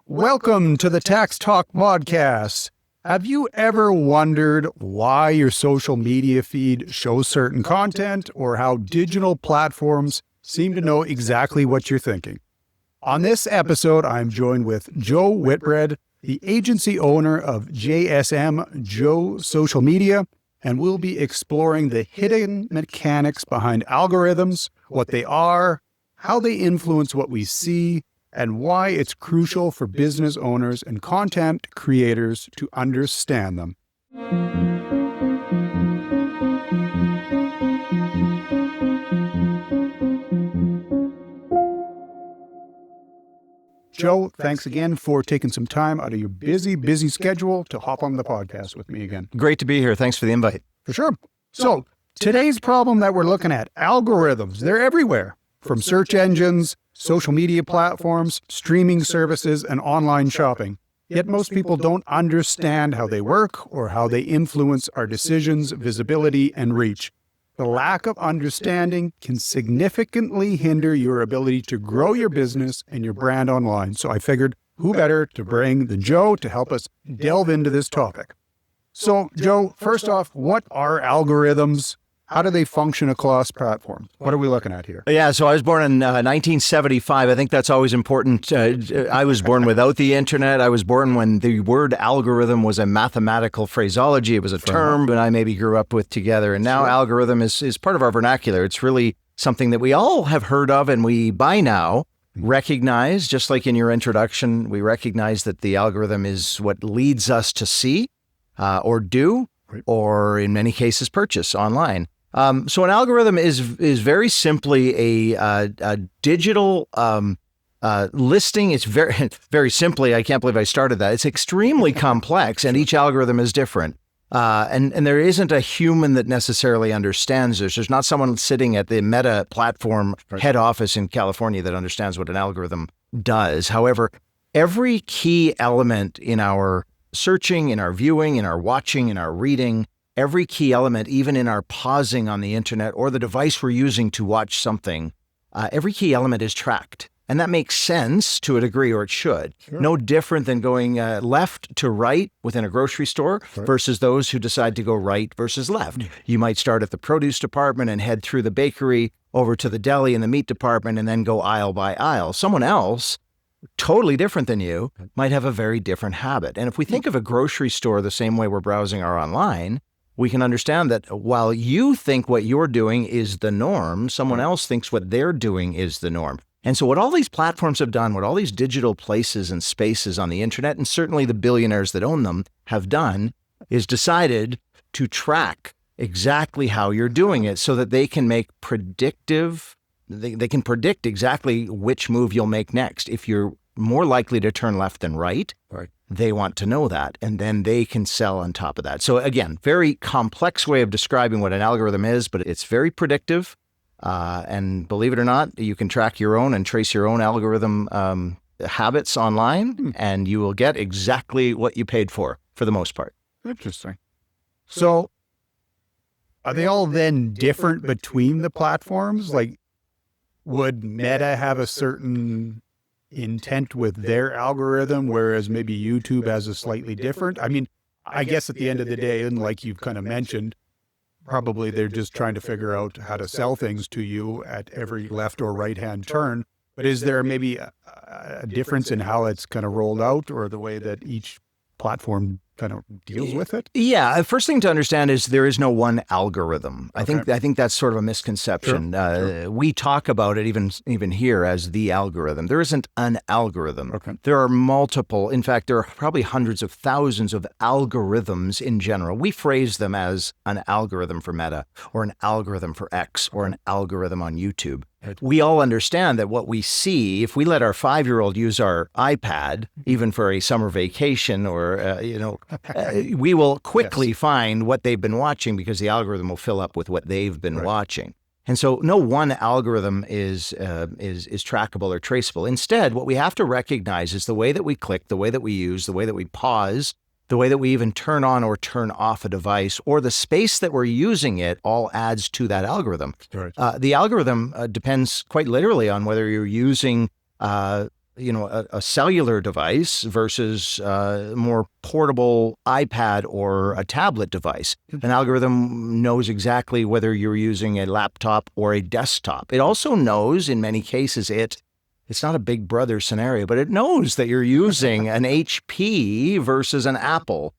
Welcome to the Tax Talk Podcast. Have you ever wondered why your social media feed shows certain content or how digital platforms seem to know exactly what you're thinking? On this episode, I'm joined with Joe Whitbread, the agency owner of JSM Joe Social Media, and we'll be exploring the hidden mechanics behind algorithms, what they are, how they influence what we see, and why it's crucial for business owners and content creators to understand them. Joe, thanks again for taking some time out of your busy schedule to hop on the podcast with me again. Great to be here. Thanks for the invite. For sure. So, today's problem that we're looking at, algorithms, they're everywhere. From search engines, social media platforms, streaming services, and online shopping. Yet most people don't understand how they work or how they influence our decisions, visibility, and reach. The lack of understanding can significantly hinder your ability to grow your business and your brand online. So I figured, who better to bring than Joe to help us delve into this topic. So, Joe, first off, what are algorithms? How do they function across platforms? What are we looking at here? Yeah, so I was born in 1975. I think that's always important. I was born without the internet. I was born when the word algorithm was a mathematical phraseology. It was a term that I maybe grew up with together. And now algorithm is part of our vernacular. It's really something that we all have heard of and we, by now, recognize, just like in your introduction, we recognize that the algorithm is what leads us to see or do, or in many cases, purchase online. So an algorithm is very simply a digital listing. It's very simply, I can't believe I started that. It's extremely complex, and each algorithm is different. And there isn't a human that necessarily understands this. There's not someone sitting at the Meta platform head office in California that understands what an algorithm does. However, every key element in our searching, in our viewing, in our watching, in our reading, every key element, even in our pausing on the internet or the device we're using to watch something, every key element is tracked. And that makes sense to a degree, or it should. Sure. No different than going left to right within a grocery store versus those who decide to go right versus left. You might start at the produce department and head through the bakery over to the deli and the meat department and then go aisle by aisle. Someone else, totally different than you, might have a very different habit. And if we think of a grocery store the same way we're browsing our online, we can understand that while you think what you're doing is the norm, someone else thinks what they're doing is the norm. And so what all these platforms have done, what all these digital places and spaces on the internet, and certainly the billionaires that own them have done, is decided to track exactly how you're doing it so that they can make they can predict exactly which move you'll make next. If you're more likely to turn left than right, they want to know that, and then they can sell on top of that. So again, very complex way of describing what an algorithm is, but it's very predictive. And believe it or not, you can track your own and trace your own algorithm habits online, and you will get exactly what you paid for the most part. Interesting. So are they all then different between the platforms? Like, would Meta have a certain intent with their algorithm, whereas maybe YouTube has a slightly different? I mean, I guess at the end of the day, and like you've kind of mentioned, probably they're just trying to figure out how to sell things to you at every left or right-hand turn. But is there maybe a difference in how it's kind of rolled out, or the way that each platform kind of deals with it? Yeah, first thing to understand is there is no one algorithm. Okay. I think that's sort of a misconception. Sure. We talk about it even here as the algorithm. There isn't an algorithm. Okay. There are multiple. In fact, there are probably hundreds of thousands of algorithms in general. We phrase them as an algorithm for Meta, or an algorithm for X, or an algorithm on YouTube. We all understand that what we see, if we let our 5-year-old use our iPad, even for a summer vacation, or, we will quickly find what they've been watching, because the algorithm will fill up with what they've been watching. And so no one algorithm is trackable or traceable. Instead, what we have to recognize is the way that we click, the way that we use, the way that we pause, the way that we even turn on or turn off a device, or the space that we're using it, all adds to that algorithm. Right. The algorithm depends quite literally on whether you're using a cellular device versus a more portable iPad or a tablet device. An algorithm knows exactly whether you're using a laptop or a desktop. It also knows, in many cases, it's not a big brother scenario, but it knows that you're using an HP versus an Apple.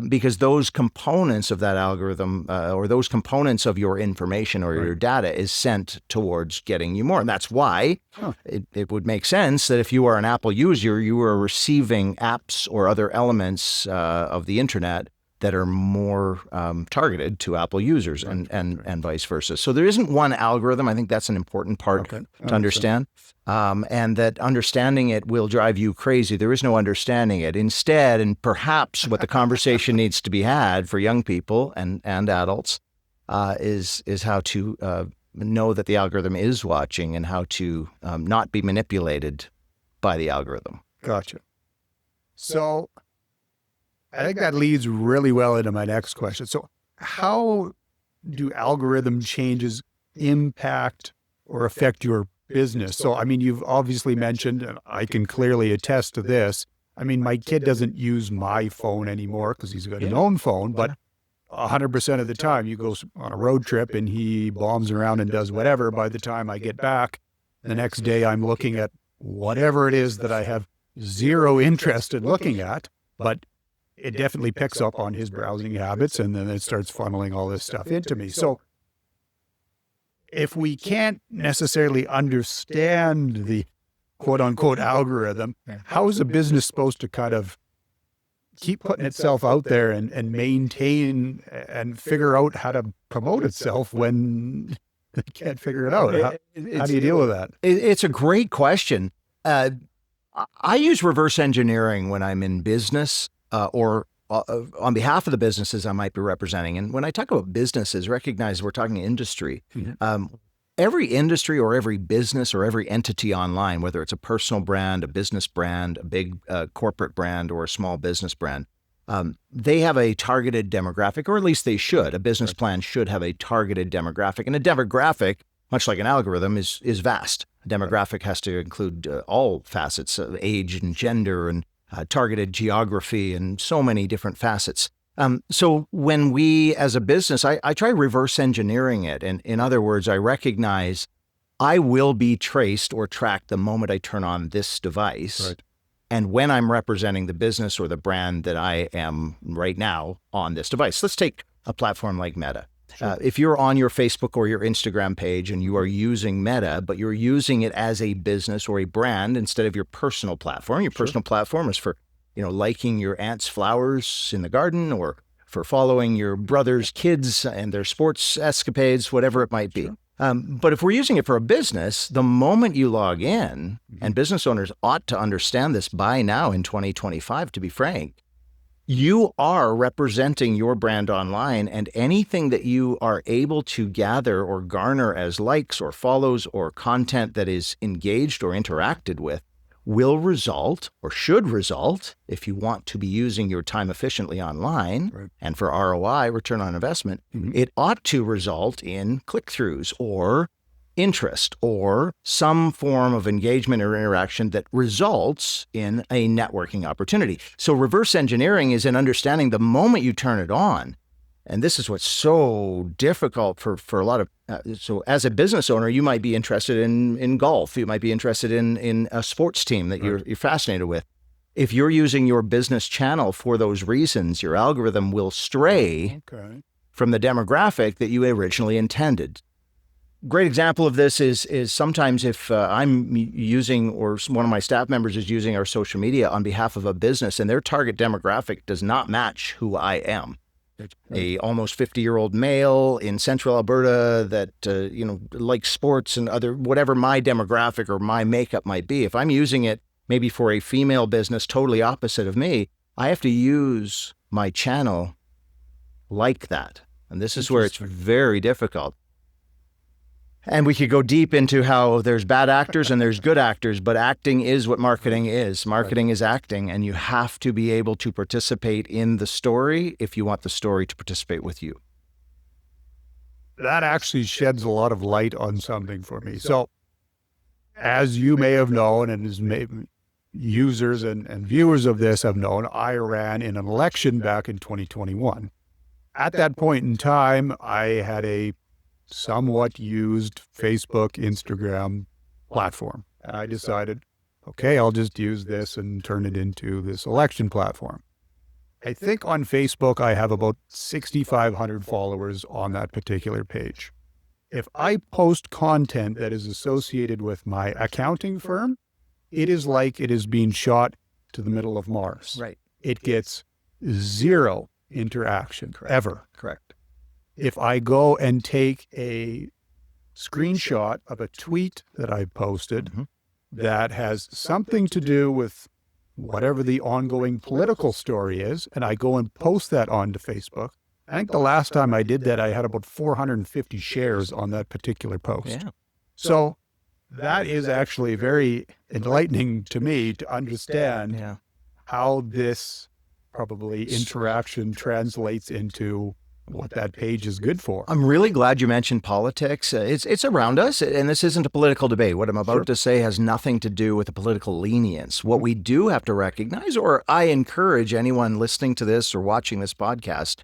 Because those components of that algorithm or those components of your information or your data is sent towards getting you more. And that's why it would make sense that if you are an Apple user, you are receiving apps or other elements of the internet that are more targeted to Apple users and vice versa. So there isn't one algorithm. I think that's an important part to understand. And that understanding it will drive you crazy. There is no understanding it. Instead, and perhaps what the conversation needs to be had for young people and adults is how to know that the algorithm is watching and how to not be manipulated by the algorithm. Gotcha. So I think that leads really well into my next question. So how do algorithm changes impact or affect your business? So, I mean, you've obviously mentioned, and I can clearly attest to this. I mean, my kid doesn't use my phone anymore because he's got his own phone, but 100% of the time you go on a road trip and he bombs around and does whatever. By the time I get back, the next day I'm looking at whatever it is that I have zero interest in looking at, but it definitely picks up on his browsing habits, and then it starts funneling all this stuff into me. So if we can't necessarily understand the quote unquote algorithm, how is a business supposed to kind of keep putting itself out there and maintain and figure out how to promote itself when they can't figure it out? How do you deal with that? It's a great question. I use reverse engineering when I'm in business or on behalf of the businesses I might be representing. And when I talk about businesses, recognize we're talking industry. Every industry or every business or every entity online, whether it's a personal brand, a business brand, a big corporate brand, or a small business brand, they have a targeted demographic, or at least they should. A business plan should have a targeted demographic. And a demographic, much like an algorithm, is vast. A demographic has to include all facets of age and gender and targeted geography and so many different facets. So when we, as a business, I try reverse engineering it. And in other words, I recognize I will be traced or tracked the moment I turn on this device. Right. And when I'm representing the business or the brand that I am right now on this device. Let's take a platform like Meta. Sure. If you're on your Facebook or your Instagram page and you are using Meta, but you're using it as a business or a brand instead of your personal platform, your personal platform is for, liking your aunt's flowers in the garden or for following your brother's kids and their sports escapades, whatever it might be. Sure. But if we're using it for a business, the moment you log in, and business owners ought to understand this by now in 2025, to be frank, you are representing your brand online, and anything that you are able to gather or garner as likes or follows or content that is engaged or interacted with will result or should result, if you want to be using your time efficiently online and for ROI, return on investment, it ought to result in click-throughs or interest or some form of engagement or interaction that results in a networking opportunity. So reverse engineering is in understanding the moment you turn it on. And this is what's so difficult for a lot of, so as a business owner, you might be interested in golf. You might be interested in a sports team that you're fascinated with. If you're using your business channel for those reasons, your algorithm will stray from the demographic that you originally intended. Great example of this is sometimes if I'm using or one of my staff members is using our social media on behalf of a business and their target demographic does not match who I am. A almost 50-year-old male in central Alberta that, likes sports and other, whatever my demographic or my makeup might be. If I'm using it maybe for a female business totally opposite of me, I have to use my channel like that. And this is where it's very difficult. And we could go deep into how there's bad actors and there's good actors, but acting is what marketing is. Marketing is acting, and you have to be able to participate in the story if you want the story to participate with you. That actually sheds a lot of light on something for me. So as you may have known, and as users and viewers of this have known, I ran in an election back in 2021. At that point in time, I had a somewhat used Facebook, Instagram platform. And I decided, okay, I'll just use this and turn it into this election platform. I think on Facebook, I have about 6,500 followers on that particular page. If I post content that is associated with my accounting firm, it is like it is being shot to the middle of Mars. Right. It gets zero interaction ever. Correct. If I go and take a screenshot of a tweet that I posted that has something to do with whatever the ongoing political story is, and I go and post that onto Facebook, I think the last time I did that, I had about 450 shares on that particular post. Yeah. So that is actually very enlightening to me to understand how this probably interaction translates into what that page is good for. I'm really glad you mentioned politics. It's around us, and this isn't a political debate. What I'm about to say has nothing to do with a political lenience. What we do have to recognize, or I encourage anyone listening to this or watching this podcast,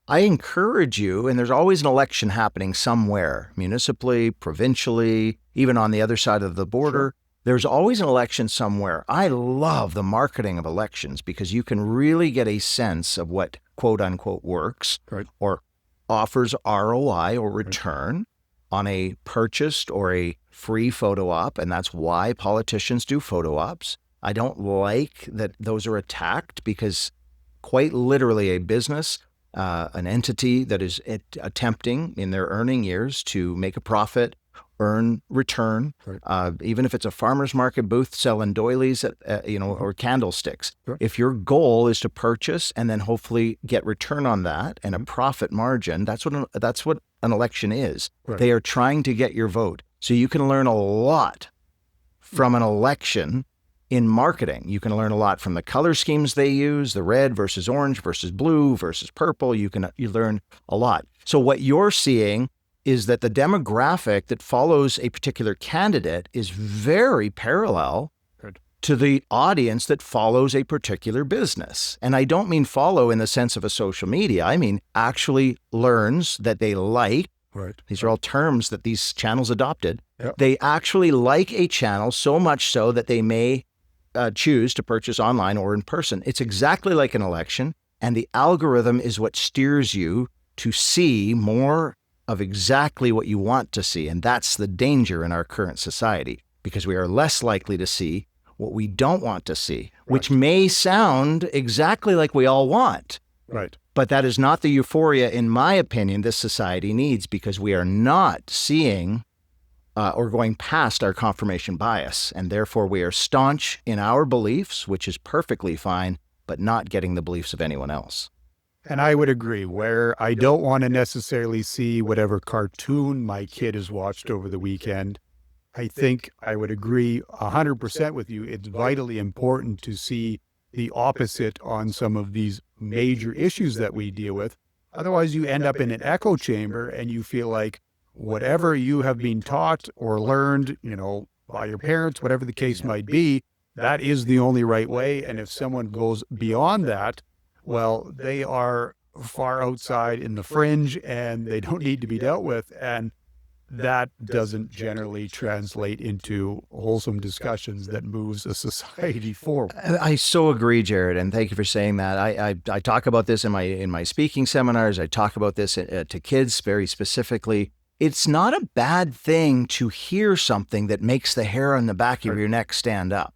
I encourage you, and there's always an election happening somewhere, municipally, provincially, even on the other side of the border. There's always an election somewhere. I love the marketing of elections because you can really get a sense of what quote unquote works or offers ROI or return on a purchased or a free photo op. And that's why politicians do photo ops. I don't like that those are attacked because quite literally a business, an entity that is attempting in their earning years to make a profit, earn return, even if it's a farmer's market booth selling doilies, or candlesticks. If your goal is to purchase and then hopefully get return on that and a profit margin, that's what an election is. They are trying to get your vote. So you can learn a lot from an election in marketing. You can learn a lot from the color schemes they use, the red versus orange versus blue versus purple. You learn a lot. So what you're seeing is that the demographic that follows a particular candidate is very parallel to the audience that follows a particular business. And I don't mean follow in the sense of a social media. I mean actually learns that they like. These are all terms that these channels adopted. They actually like a channel so much so that they may choose to purchase online or in person. It's exactly like an election, and the algorithm is what steers you to see more of exactly what you want to see. And that's the danger in our current society, because we are less likely to see what we don't want to see, which may sound exactly like we all want. But that is not the euphoria, in my opinion, this society needs, because we are not seeing or going past our confirmation bias. And therefore we are staunch in our beliefs, which is perfectly fine, but not getting the beliefs of anyone else. And I would agree, where I don't want to necessarily see whatever cartoon my kid has watched over the weekend. I think I would agree 100% with you. It's vitally important to see the opposite on some of these major issues that we deal with. Otherwise, you end up in an echo chamber and you feel like whatever you have been taught or learned, by your parents, whatever the case might be, that is the only right way. And if someone goes beyond that, well, they are far outside in the fringe and they don't need to be dealt with. And that doesn't generally translate into wholesome discussions that moves a society forward. I so agree, Jared, and thank you for saying that. I talk about this in my speaking seminars. I talk about this to kids very specifically. It's not a bad thing to hear something that makes the hair on the back of your neck stand up.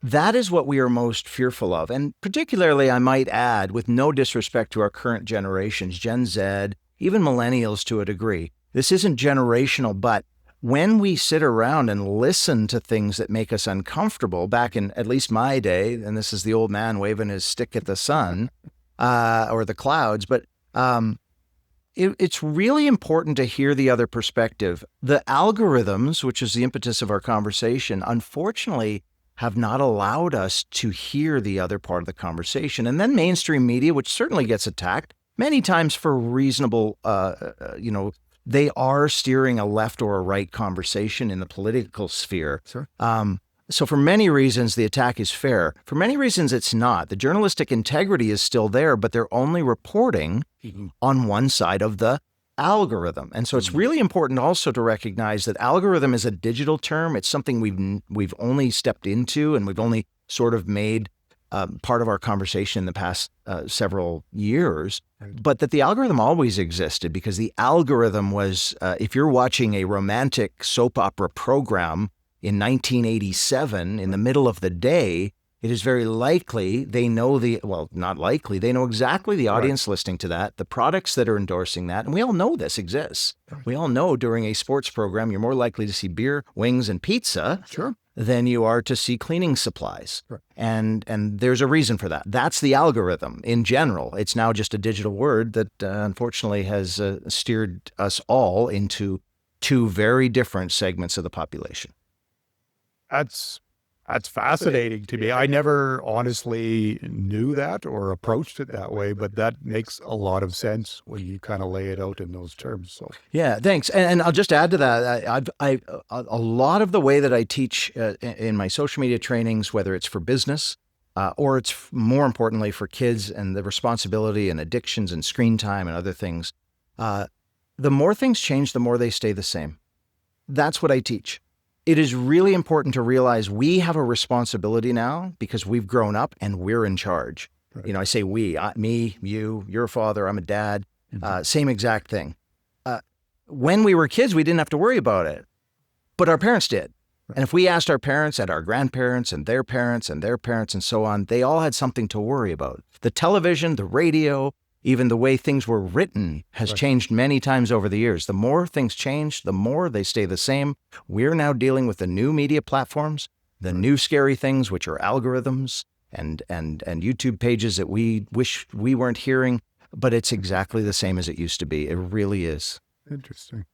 That is what we are most fearful of. And particularly, I might add, with no disrespect to our current generations, Gen Z, even millennials to a degree, this isn't generational, but when we sit around and listen to things that make us uncomfortable, back in at least my day, and this is the old man waving his stick at the sun or the clouds, but it's really important to hear the other perspective. The algorithms, which is the impetus of our conversation, unfortunately have not allowed us to hear the other part of the conversation. And then mainstream media, which certainly gets attacked many times for reasonable, they are steering a left or a right conversation in the political sphere. So for many reasons, the attack is fair. For many reasons, it's not. The journalistic integrity is still there, but they're only reporting on one side of the algorithm. And so it's really important also to recognize that algorithm is a digital term. It's something we've only stepped into, and we've only sort of made part of our conversation in the past several years, but that the algorithm always existed, because the algorithm was, if you're watching a romantic soap opera program in 1987 in the middle of the day, it is very likely they know not likely, they know exactly the audience listening to that, the products that are endorsing that. And we all know this exists. We all know during a sports program, you're more likely to see beer, wings, and pizza than you are to see cleaning supplies. And there's a reason for that. That's the algorithm in general. It's now just a digital word that unfortunately has steered us all into two very different segments of the population. That's fascinating to me. I never honestly knew that or approached it that way, but that makes a lot of sense when you kind of lay it out in those terms. So yeah, thanks. And I'll just add to that. A lot of the way that I teach in my social media trainings, whether it's for business or it's more importantly for kids and the responsibility and addictions and screen time and other things, the more things change, the more they stay the same. That's what I teach. It is really important to realize we have a responsibility now because we've grown up and we're in charge. You know, I say we, me, you, you're a father, I'm a dad, same exact thing. When we were kids, we didn't have to worry about it, but our parents did. And if we asked our parents and our grandparents and their parents and their parents and so on, they all had something to worry about. The television, the radio, even the way things were written has changed many times over the years. The more things change, the more they stay the same. We're now dealing with the new media platforms, the new scary things, which are algorithms and YouTube pages that we wish we weren't hearing, but it's exactly the same as it used to be. It really is. Interesting.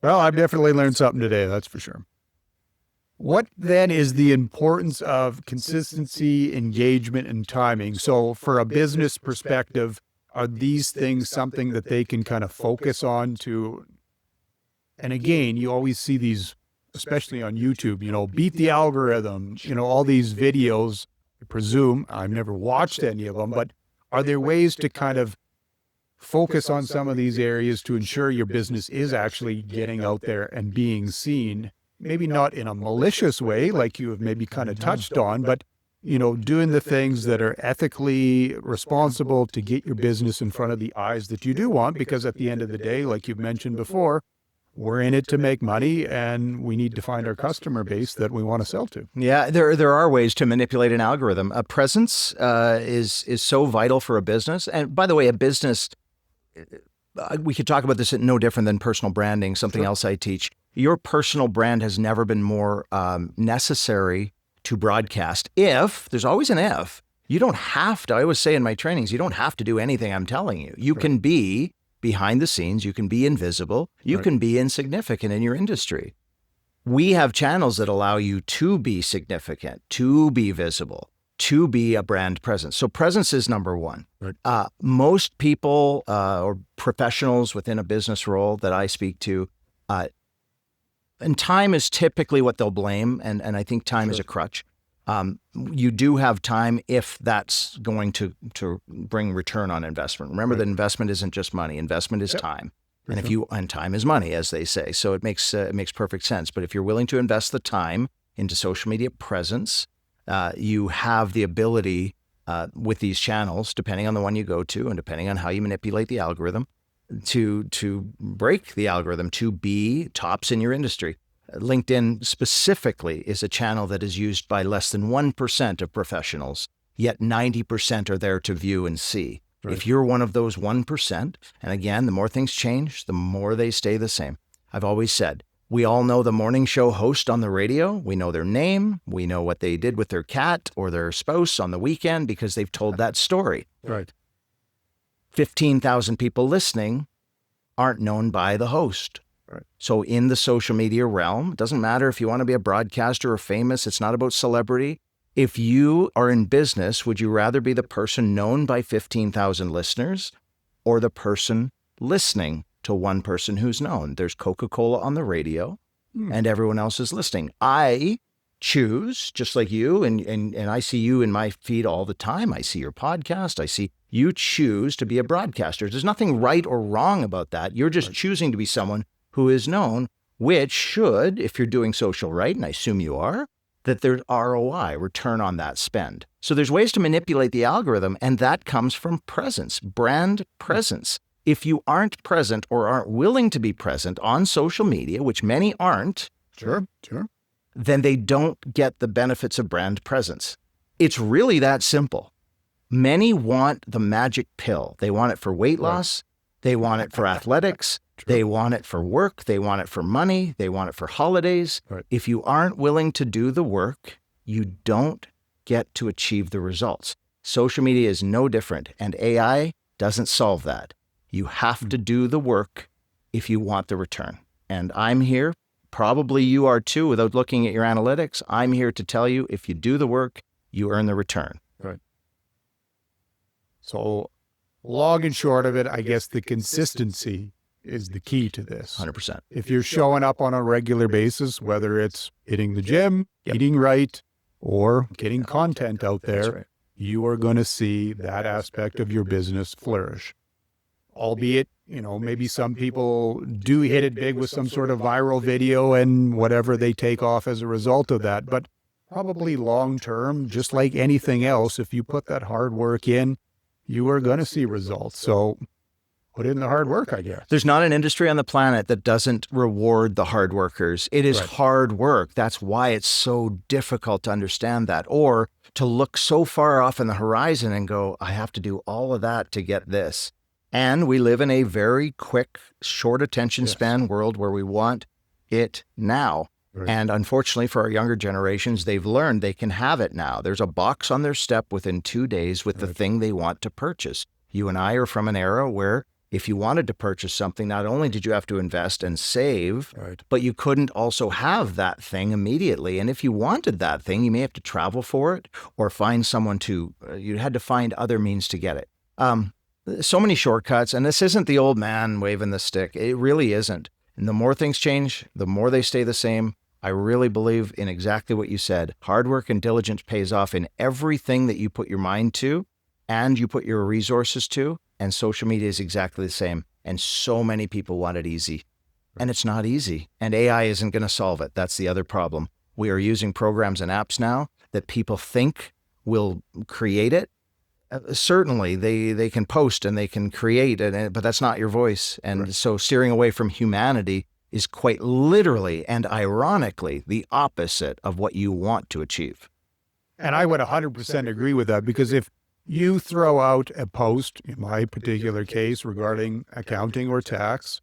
Well, I've definitely learned something today, that's for sure. What then is the importance of consistency, engagement, and timing? So for a business perspective, are these things something that they can kind of focus on to, and again, you always see these, especially on YouTube, beat the algorithm, all these videos, I presume, I've never watched any of them, but are there ways to kind of focus on some of these areas to ensure your business is actually getting out there and being seen? Maybe not in a malicious way, like you have maybe kind of touched on, but, doing the things that are ethically responsible to get your business in front of the eyes that you do want, because at the end of the day, like you've mentioned before, we're in it to make money and we need to find our customer base that we want to sell to. Yeah, there are ways to manipulate an algorithm. A presence is so vital for a business. And by the way, a business, we could talk about this no different than personal branding, something else I teach. Your personal brand has never been more necessary to broadcast. If, there's always an if, you don't have to, I always say in my trainings, you don't have to do anything I'm telling you. You can be behind the scenes, you can be invisible, you can be insignificant in your industry. We have channels that allow you to be significant, to be visible, to be a brand presence. So presence is number one. Most people or professionals within a business role that I speak to, and time is typically what they'll blame, and I think time is a crutch. You do have time if that's going to bring return on investment. Remember that investment isn't just money. Investment is time. And time is money, as they say. So it makes perfect sense. But if you're willing to invest the time into social media presence, you have the ability with these channels, depending on the one you go to and depending on how you manipulate the algorithm, to break the algorithm, to be tops in your industry. LinkedIn specifically is a channel that is used by less than 1% of professionals, yet 90% are there to view and see. If you're one of those 1%, and again, the more things change, the more they stay the same. I've always said, we all know the morning show host on the radio. We know their name. We know what they did with their cat or their spouse on the weekend because they've told that story. 15,000 people listening aren't known by the host. So in the social media realm, it doesn't matter if you want to be a broadcaster or famous. It's not about celebrity. If you are in business, would you rather be the person known by 15,000 listeners or the person listening to one person who's known? There's Coca-Cola on the radio and everyone else is listening. I choose, just like you, and I see you in my feed all the time. I see your podcast. I see you choose to be a broadcaster. There's nothing right or wrong about that. You're just choosing to be someone who is known, which should, if you're doing social right, and I assume you are, that there's ROI, return on that spend. So there's ways to manipulate the algorithm, and that comes from presence, brand presence. If you aren't present or aren't willing to be present on social media, which many aren't, Sure. then they don't get the benefits of brand presence. It's really that simple. Many want the magic pill. They want it for weight loss. They want it for athletics. They want it for work. They want it for money. They want it for holidays. Right. If you aren't willing to do the work, you don't get to achieve the results. Social media is no different, and AI doesn't solve that. You have to do the work if you want the return. And I'm here, probably you are too, without looking at your analytics. I'm here to tell you, if you do the work, you earn the return. Right. So long and short of it, I guess the consistency is the key to this. 100%. If you're showing up on a regular basis, whether it's hitting the gym, eating right, or getting content out there, you are going to see that aspect of your business flourish. Albeit, maybe some people do hit it big with some sort of viral video and whatever they take off as a result of that. But probably long term, just like anything else, if you put that hard work in, you are going to see results. So put in the hard work, I guess. There's not an industry on the planet that doesn't reward the hard workers. It is hard work. That's why it's so difficult to understand that, or to look so far off in the horizon and go, I have to do all of that to get this. And we live in a very quick, short attention span world where we want it now. Right. And unfortunately for our younger generations, they've learned they can have it now. There's a box on their step within 2 days with the thing they want to purchase. You and I are from an era where if you wanted to purchase something, not only did you have to invest and save, but you couldn't also have that thing immediately. And if you wanted that thing, you may have to travel for it or find someone you had to find other means to get it. So many shortcuts, and this isn't the old man waving the stick. It really isn't. And the more things change, the more they stay the same. I really believe in exactly what you said. Hard work and diligence pays off in everything that you put your mind to and you put your resources to. And social media is exactly the same. And so many people want it easy. And it's not easy. And AI isn't going to solve it. That's the other problem. We are using programs and apps now that people think will create it. Certainly, they can post and they can create, but that's not your voice. And so steering away from humanity is quite literally and ironically the opposite of what you want to achieve. And I would 100% agree with that, because if you throw out a post, in my particular case, regarding accounting or tax,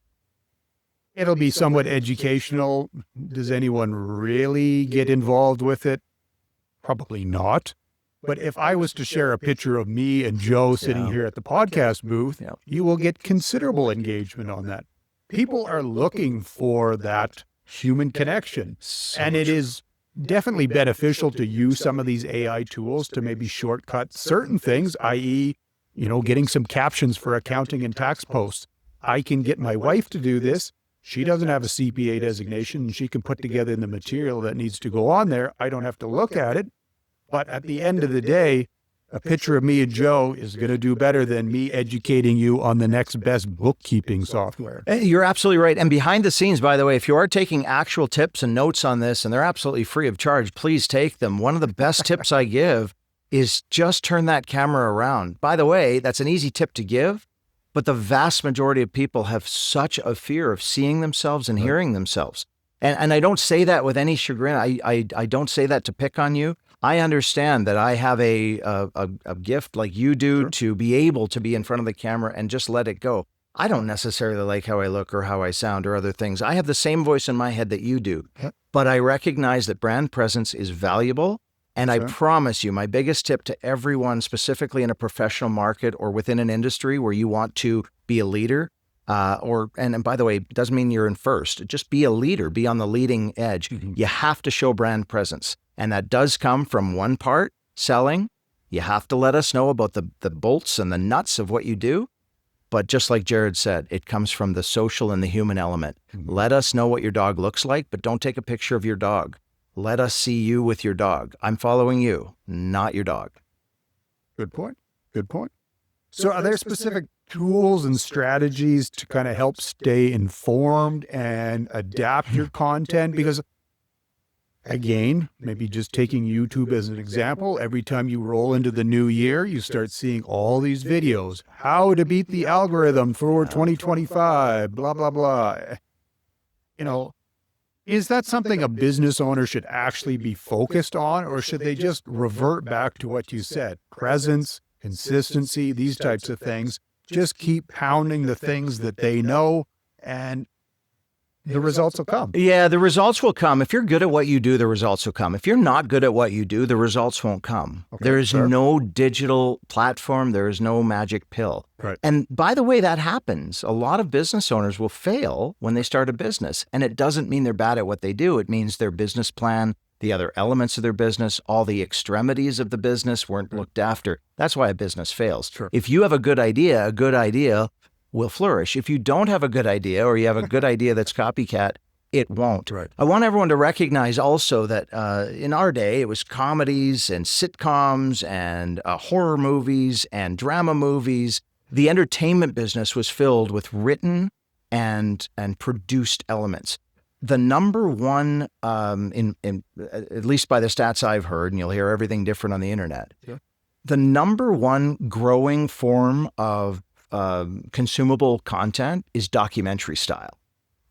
it'll be somewhat educational. Does anyone really get involved with it? Probably not. But if I was to share a picture of me and Joe sitting here at the podcast booth, you will get considerable engagement on that. People are looking for that human connection. And it is definitely beneficial to use some of these AI tools to maybe shortcut certain things, i.e., getting some captions for accounting and tax posts. I can get my wife to do this. She doesn't have a CPA designation, and she can put together the material that needs to go on there. I don't have to look at it. But at the end of the day, a picture of me and Joe is going to do better than me educating you on the next best bookkeeping software. You're absolutely right. And behind the scenes, by the way, if you are taking actual tips and notes on this, and they're absolutely free of charge, please take them. One of the best tips I give is just turn that camera around. By the way, that's an easy tip to give, but the vast majority of people have such a fear of seeing themselves and hearing themselves. And I don't say that with any chagrin. I don't say that to pick on you. I understand that I have a gift like you do to be able to be in front of the camera and just let it go. I don't necessarily like how I look or how I sound or other things. I have the same voice in my head that you do, but I recognize that brand presence is valuable. And I promise you, my biggest tip to everyone, specifically in a professional market or within an industry where you want to be a leader, and by the way, it doesn't mean you're in first. Just be a leader, be on the leading edge. You have to show brand presence. And that does come from one part, selling. You have to let us know about the bolts and the nuts of what you do. But just like Jared said, it comes from the social and the human element. Let us know what your dog looks like, but don't take a picture of your dog. Let us see you with your dog. I'm following you, not your dog. Good point. Good point. So are there specific tools and strategies to kind of help stay informed and adapt your content? Because again, maybe just taking YouTube as an example, every time you roll into the new year, you start seeing all these videos. How to beat the algorithm for 2025, blah, blah, blah. You know, is that something a business owner should actually be focused on, or should they just revert back to what you said? Presence, consistency, these types of things. Just keep pounding the things that they know, and the results will come. Yeah, the results will come. If you're good at what you do, the results will come. If you're not good at what you do, the results won't come. Okay, there is fair. no digital platform. There is no magic pill. Right. And by the way, that happens. A lot of business owners will fail when they start a business. And it doesn't mean they're bad at what they do. It means their business plan, the other elements of their business, all the extremities of the business weren't looked after. That's why a business fails. Sure. If you have a good idea will flourish. If you don't have a good idea, or you have a good idea that's copycat, it won't. Right. I want everyone to recognize also that in our day, it was comedies and sitcoms and horror movies and drama movies. The entertainment business was filled with written and produced elements. The number one, at least by the stats I've heard, and you'll hear everything different on the internet, Sure. the number one growing form of consumable content is documentary style.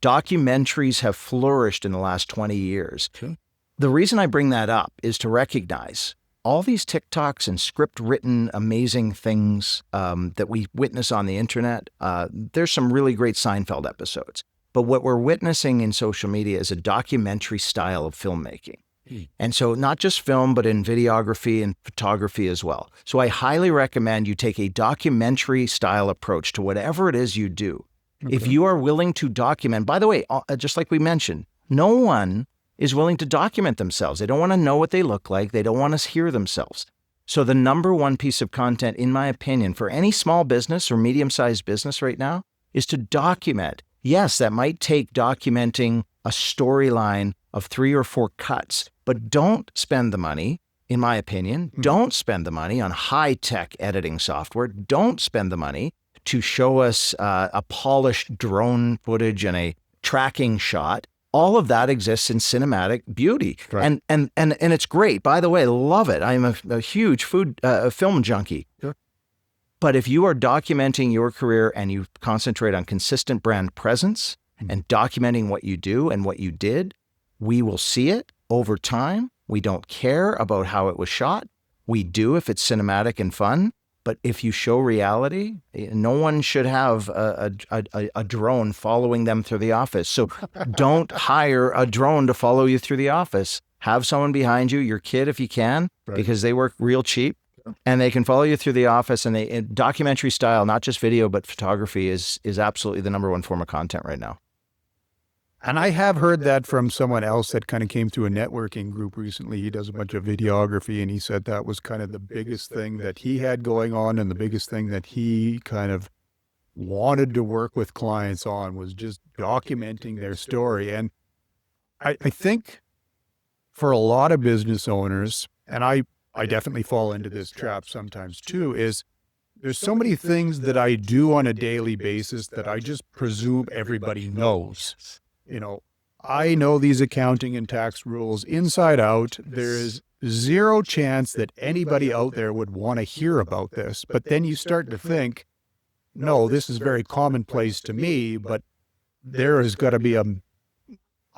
Documentaries have flourished in the last 20 years. Sure. The reason I bring that up is to recognize all these TikToks and script-written amazing things that we witness on the internet. There's some really great Seinfeld episodes. But what we're witnessing in social media is a documentary style of filmmaking. And so not just film, but in videography and photography as well. So I highly recommend you take a documentary style approach to whatever it is you do. Okay. If you are willing to document, by the way, just like we mentioned, no one is willing to document themselves. They don't want to know what they look like. They don't want to hear themselves. So the number one piece of content, in my opinion, for any small business or medium-sized business right now is to document. Yes, that might take documenting a storyline of 3 or 4 cuts, but don't spend the money, in my opinion, don't spend the money on high-tech editing software. Don't spend the money to show us a polished drone footage and a tracking shot. All of that exists in cinematic beauty. Right. And it's great. By the way, love it. I'm a huge film junkie. Sure. But if you are documenting your career and you concentrate on consistent brand presence and documenting what you do and what you did, we will see it over time. We don't care about how it was shot. We do if it's cinematic and fun. But if you show reality, no one should have a drone following them through the office. So don't hire a drone to follow you through the office. Have someone behind you, your kid if you can, Right. because they work real cheap. And they can follow you through the office, and documentary style, not just video, but photography is absolutely the number one form of content right now. And I have heard that from someone else that kind of came through a networking group recently. He does a bunch of videography, and he said that was kind of the biggest thing that he had going on, and the biggest thing that he kind of wanted to work with clients on was just documenting their story. And I think for a lot of business owners, and I definitely fall into this trap sometimes too, is there's so many things that I do on a daily basis that I just presume everybody knows. You know, I know these accounting and tax rules inside out. There is zero chance that anybody out there would want to hear about this. But then you start to think, no, this is very commonplace to me, but there has got to be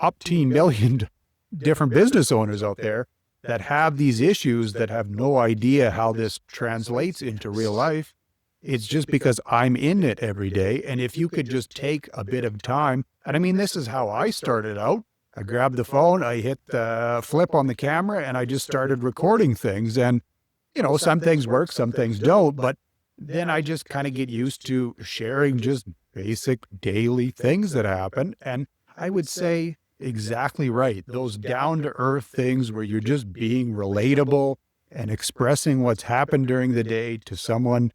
18 million different business owners out there that have these issues that have no idea how this translates into real life. It's just because I'm in it every day. And if you could just take a bit of time, and I mean, this is how I started out. I grabbed the phone, I hit the flip on the camera, and I just started recording things. And, you know, some things work, some things don't. But then I just kind of get used to sharing just basic daily things that happen. And I would say exactly right. Those down-to-earth things where you're just being relatable and expressing what's happened during the day to someone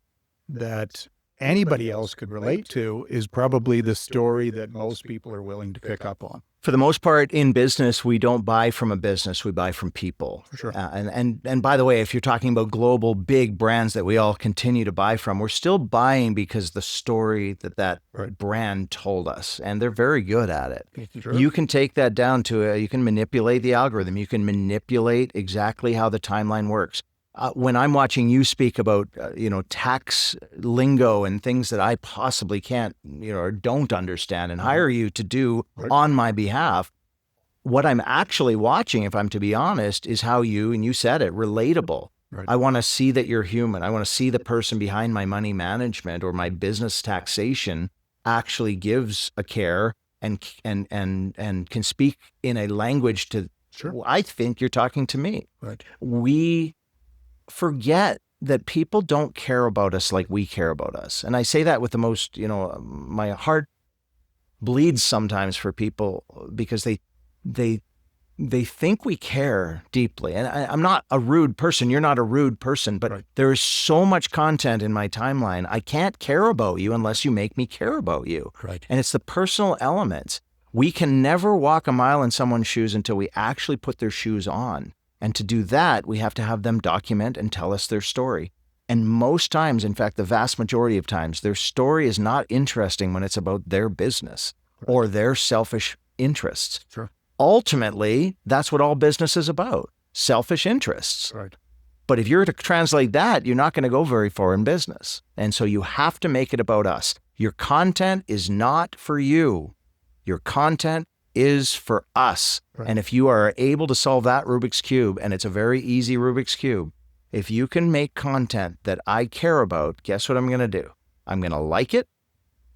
that anybody else could relate to is probably the story that most people are willing to pick up on. For the most part, in business, we don't buy from a business, we buy from people. For sure. And by the way, if you're talking about global big brands that we all continue to buy from, we're still buying because the story that brand told us, and they're very good at it. Sure. You can take that down to, you can manipulate the algorithm. You can manipulate exactly how the timeline works. When I'm watching you speak about, tax lingo and things that I possibly can't, or don't understand and hire you to do on my behalf, what I'm actually watching, if I'm to be honest, is how you, and you said it, relatable. Right. I want to see that you're human. I want to see the person behind my money management or my business taxation actually gives a care and can speak in a language to, I think you're talking to me. Right. We forget that people don't care about us like we care about us. And I say that with the most, my heart bleeds sometimes for people because they think we care deeply. And I'm not a rude person. You're not a rude person, but there is so much content in my timeline. I can't care about you unless you make me care about you. Right. And it's the personal elements. We can never walk a mile in someone's shoes until we actually put their shoes on. And to do that, we have to have them document and tell us their story. And most times, in fact, the vast majority of times, their story is not interesting when it's about their business or their selfish interests. Sure. Ultimately, that's what all business is about, selfish interests. Right. But if you're to translate that, you're not going to go very far in business. And so you have to make it about us. Your content is not for you. Your content is for us. Right. And if you are able to solve that Rubik's Cube, and it's a very easy Rubik's Cube, if you can make content that I care about, guess what I'm going to do? I'm going to like it.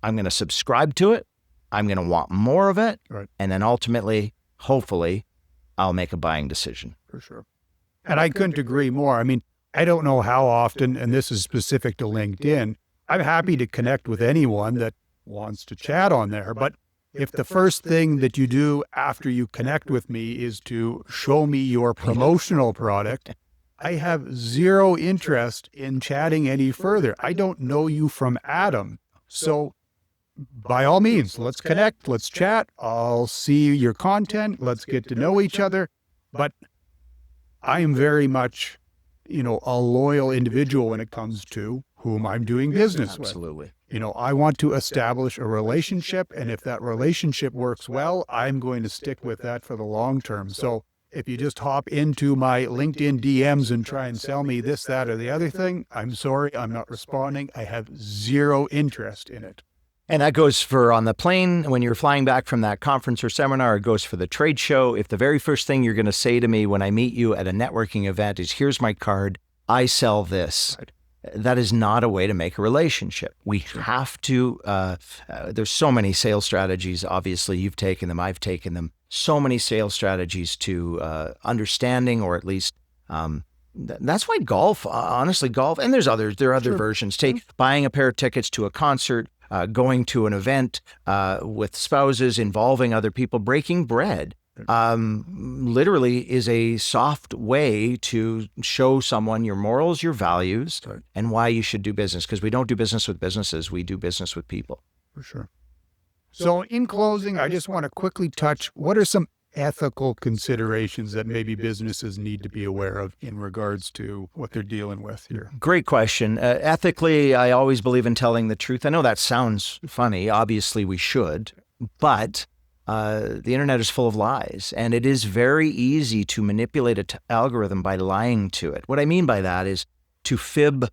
I'm going to subscribe to it. I'm going to want more of it. Right. And then ultimately, hopefully, I'll make a buying decision. For sure. And I couldn't agree more. I mean, I don't know how often, and this is specific to LinkedIn, I'm happy to connect with anyone that wants to chat on there. But if the first thing that you do after you connect with me is to show me your promotional product, I have zero interest in chatting any further. I don't know you from Adam. So by all means, let's connect, let's chat. I'll see your content. Let's get to know each other. But I am very much, a loyal individual when it comes to whom I'm doing business with. Absolutely. I want to establish a relationship, and if that relationship works well, I'm going to stick with that for the long term. So if you just hop into my LinkedIn DMs and try and sell me this, that, or the other thing, I'm sorry, I'm not responding. I have zero interest in it. And that goes for on the plane, when you're flying back from that conference or seminar, it goes for the trade show. If the very first thing you're going to say to me when I meet you at a networking event is, here's my card, I sell this. Right. That is not a way to make a relationship. We have to, there's so many sales strategies. Obviously, you've taken them, I've taken them. So many sales strategies to understanding, or at least, that's why golf, honestly, golf, and there are other versions. Take buying a pair of tickets to a concert, going to an event with spouses, involving other people, breaking bread. Literally is a soft way to show someone your morals, your values, and why you should do business. Because we don't do business with businesses, we do business with people. For sure. So in closing, I just want to quickly touch, what are some ethical considerations that maybe businesses need to be aware of in regards to what they're dealing with here? Great question. Ethically, I always believe in telling the truth. I know that sounds funny. Obviously, we should. But the internet is full of lies, and it is very easy to manipulate an algorithm by lying to it. What I mean by that is to fib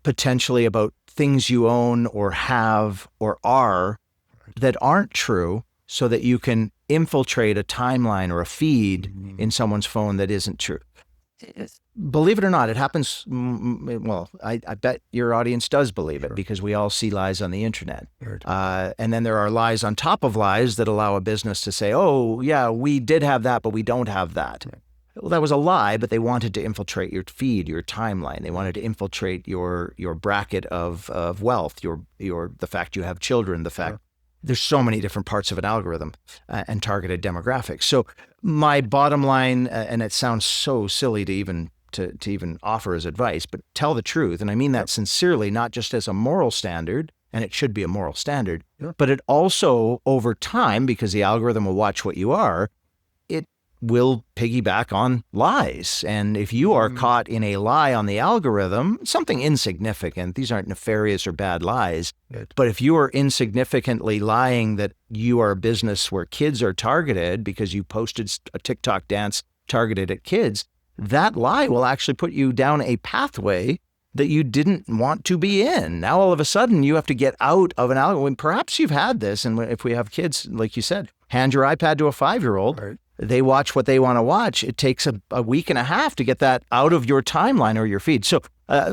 potentially about things you own or have or are that aren't true, so that you can infiltrate a timeline or a feed in someone's phone that isn't true. Believe it or not, it happens. Well, I bet your audience does believe it, because we all see lies on the internet. And then there are lies on top of lies that allow a business to say, oh, yeah, we did have that, but we don't have that. Well, that was a lie, but they wanted to infiltrate your feed, your timeline. They wanted to infiltrate your bracket of wealth, the fact you have children, the fact there's so many different parts of an algorithm and targeted demographics. So my bottom line, and it sounds so silly to even offer as advice, but tell the truth. And I mean that sincerely, not just as a moral standard, and it should be a moral standard. Sure. But it also, over time, because the algorithm will watch what you are, it will piggyback on lies. And if you are caught in a lie on the algorithm, something insignificant, these aren't nefarious or bad lies, but if you are insignificantly lying that you are a business where kids are targeted because you posted a TikTok dance targeted at kids, that lie will actually put you down a pathway that you didn't want to be in. Now, all of a sudden, you have to get out of an algorithm. Perhaps you've had this, and if we have kids, like you said, hand your iPad to a 5-year-old. Right. They watch what they want to watch. It takes a week and a half to get that out of your timeline or your feed. So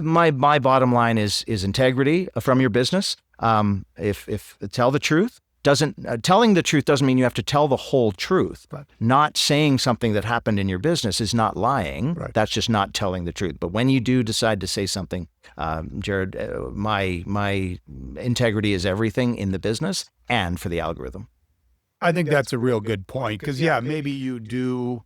my bottom line is integrity from your business. If tell the truth. Telling the truth doesn't mean you have to tell the whole truth. Right. Not saying something that happened in your business is not lying. Right. That's just not telling the truth. But when you do decide to say something, Jared, my integrity is everything in the business and for the algorithm. I think that's a real good point because, maybe you do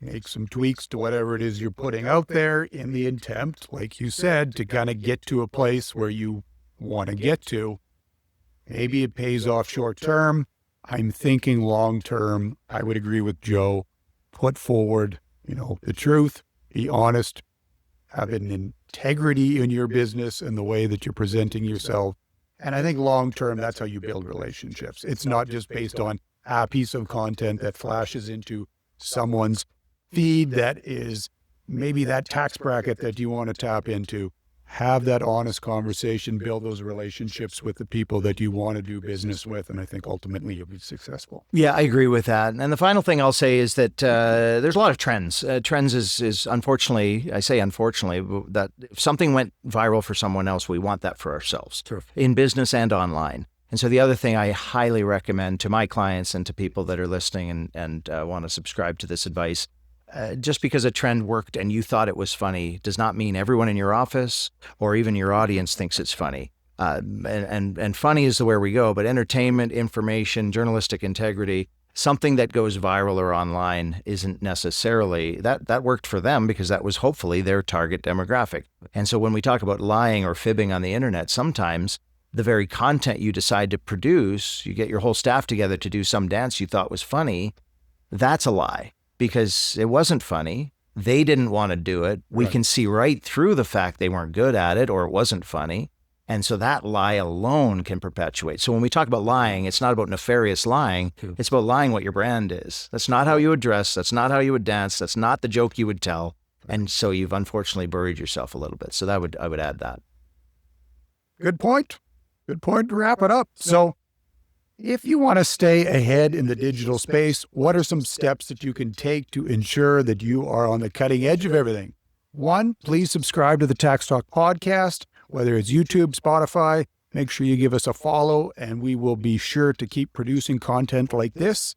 make some tweaks to whatever it is you're putting out there in the attempt, like you said, to kind of get to a place where you want to get to. Maybe it pays off short term. I'm thinking long term. I would agree with Joe. Put forward, the truth, be honest, have an integrity in your business and the way that you're presenting yourself. And I think long term, that's how you build relationships. It's not just based on a piece of content that flashes into someone's feed that is maybe that tax bracket that you want to tap into. Have that honest conversation, build those relationships with the people that you want to do business with, and I think ultimately you'll be successful. Yeah, I agree with that. And the final thing I'll say is that there's a lot of trends. Trends is unfortunately, I say unfortunately, that if something went viral for someone else, we want that for ourselves, True. In business and online. And so the other thing I highly recommend to my clients and to people that are listening and want to subscribe to this advice, just because a trend worked and you thought it was funny does not mean everyone in your office or even your audience thinks it's funny. And funny is the where we go, but entertainment, information, journalistic integrity, something that goes viral or online isn't necessarily, that worked for them because that was hopefully their target demographic. And so when we talk about lying or fibbing on the internet, sometimes the very content you decide to produce, you get your whole staff together to do some dance you thought was funny, that's a lie. Because it wasn't funny. They didn't want to do it. We can see right through the fact they weren't good at it or it wasn't funny. And so that lie alone can perpetuate. So when we talk about lying, it's not about nefarious lying. It's about lying what your brand is. That's not how you would dress. That's not how you would dance. That's not the joke you would tell. And so you've unfortunately buried yourself a little bit. So I would add that. Good point. Good point to wrap it up. So if you want to stay ahead in the digital space, what are some steps that you can take to ensure that you are on the cutting edge of everything? 1, please subscribe to the Tax Talk podcast, whether it's YouTube, Spotify. Make sure you give us a follow, and we will be sure to keep producing content like this.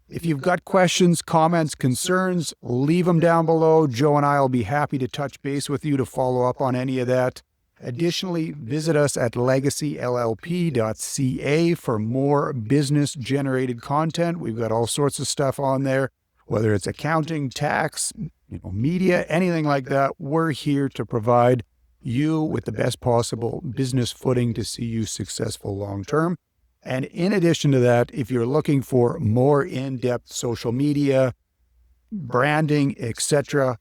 If you've got questions, comments, concerns, leave them down below. Joe and I will be happy to touch base with you to follow up on any of that. Additionally, visit us at legacyllp.ca for more business-generated content. We've got all sorts of stuff on there, whether it's accounting, tax, media, anything like that. We're here to provide you with the best possible business footing to see you successful long-term. And in addition to that, if you're looking for more in-depth social media, branding, etc.,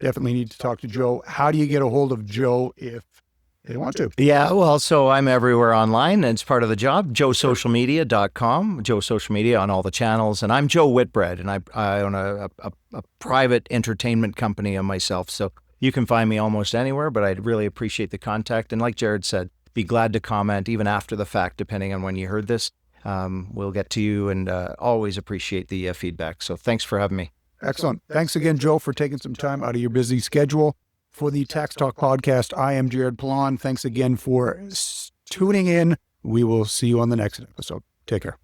definitely need to talk to Joe. How do you get a hold of Joe if they want to? Yeah, well, so I'm everywhere online. And it's part of the job, joesocialmedia.com, Joe Social Media on all the channels. And I'm Joe Whitbread, and I own a private entertainment company of myself. So you can find me almost anywhere, but I'd really appreciate the contact. And like Jared said, be glad to comment even after the fact, depending on when you heard this. We'll get to you and always appreciate the feedback. So thanks for having me. Excellent. Thanks again, Joe, for taking some time out of your busy schedule for the Tax Talk podcast. I am Jared Plon. Thanks again for tuning in. We will see you on the next episode. Take care.